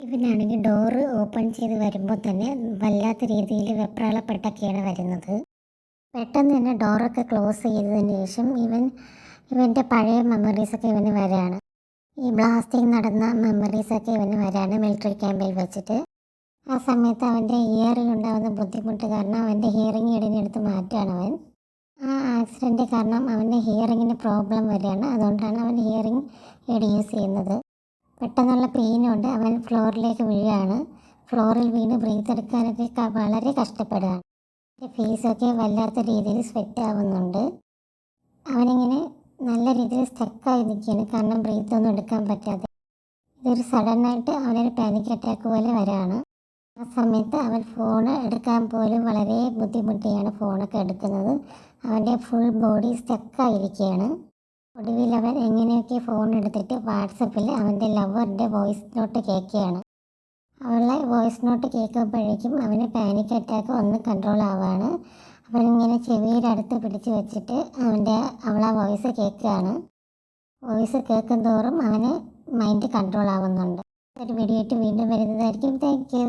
ഇവനാണെങ്കിൽ door open ചെയ്ത് വരുമ്പോൾ തന്നെ വല്ലാത്ത രീതിയിൽ വെപ്രാളപ്പെട്ടൊക്കെയാണ് വരുന്നത്. പെട്ടെന്ന് തന്നെ ഡോറൊക്കെ ക്ലോസ് ചെയ്തതിന് ശേഷം ഇവൻ്റെ പഴയ മെമ്മറീസൊക്കെ ഇവന് വരാണ്. ഈ ബ്ലാസ്റ്റിംഗ് നടന്ന മെമ്മറീസൊക്കെ ഇവന് വരാണ് മിലിറ്ററി ക്യാമ്പിൽ വെച്ചിട്ട്. ആ സമയത്ത് അവൻ്റെ ഇയറിലുണ്ടാകുന്ന ബുദ്ധിമുട്ട് കാരണം അവൻ്റെ ഹിയറിംഗ് എയ്ഡിനെടുത്ത് മാറ്റുകയാണ് അവൻ. ആ ആക്സിഡൻറ്റ് കാരണം അവൻ്റെ ഹിയറിങ്ങിന് പ്രോബ്ലം വരികയാണ്. അതുകൊണ്ടാണ് അവൻ ഹിയറിംഗ് എയ്ഡ് യൂസ് ചെയ്യുന്നത്. പെട്ടെന്നുള്ള പെയിൻ കൊണ്ട് അവൻ ഫ്ലോറിലേക്ക് വീഴുകയാണ്. ഫ്ലോറിൽ വീണ് ബ്രീത്ത് എടുക്കാനൊക്കെ വളരെ കഷ്ടപ്പെടുകയാണ്. ഫേസൊക്കെ വല്ലാത്ത രീതിയിൽ സ്വെറ്റ് ആവുന്നുണ്ട്. അവനിങ്ങനെ നല്ല രീതിയിൽ സ്റ്റക്കായി നിൽക്കുകയാണ്, കാരണം ബ്രീത്ത് ഒന്നും എടുക്കാൻ പറ്റാതെ. ഇതൊരു സഡനായിട്ട് അവനൊരു പാനിക് അറ്റാക്ക് പോലെ വരാണ്. ആ സമയത്ത് അവൻ ഫോൺ എടുക്കാൻ പോലും വളരെ ബുദ്ധിമുട്ടിയാണ് ഫോണൊക്കെ എടുക്കുന്നത്. അവൻ്റെ ഫുൾ ബോഡി സ്റ്റക്കായിരിക്കുകയാണ്. ഒടുവിൽ അവൻ എങ്ങനെയൊക്കെ ഫോൺ എടുത്തിട്ട് വാട്സപ്പിൽ അവൻ്റെ ലവറിൻ്റെ വോയിസ് നോട്ട് കേൾക്കുകയാണ്. അവളുടെ വോയിസ് നോട്ട് കേൾക്കുമ്പോഴേക്കും അവന് പാനിക് അറ്റാക്ക് ഒന്ന് കൺട്രോൾ ആവുകയാണ്. അവനിങ്ങനെ ചെവിയുടെ അടുത്ത് പിടിച്ച് വെച്ചിട്ട് അവളെ വോയിസ് കേൾക്കുകയാണ്. വോയിസ് കേൾക്കും തോറും അവന് മൈൻഡ് കൺട്രോൾ ആവുന്നുണ്ട്. ഒരു വീഡിയോ ആയിട്ട് വീണ്ടും വരുന്നതായിരിക്കും. Thank you.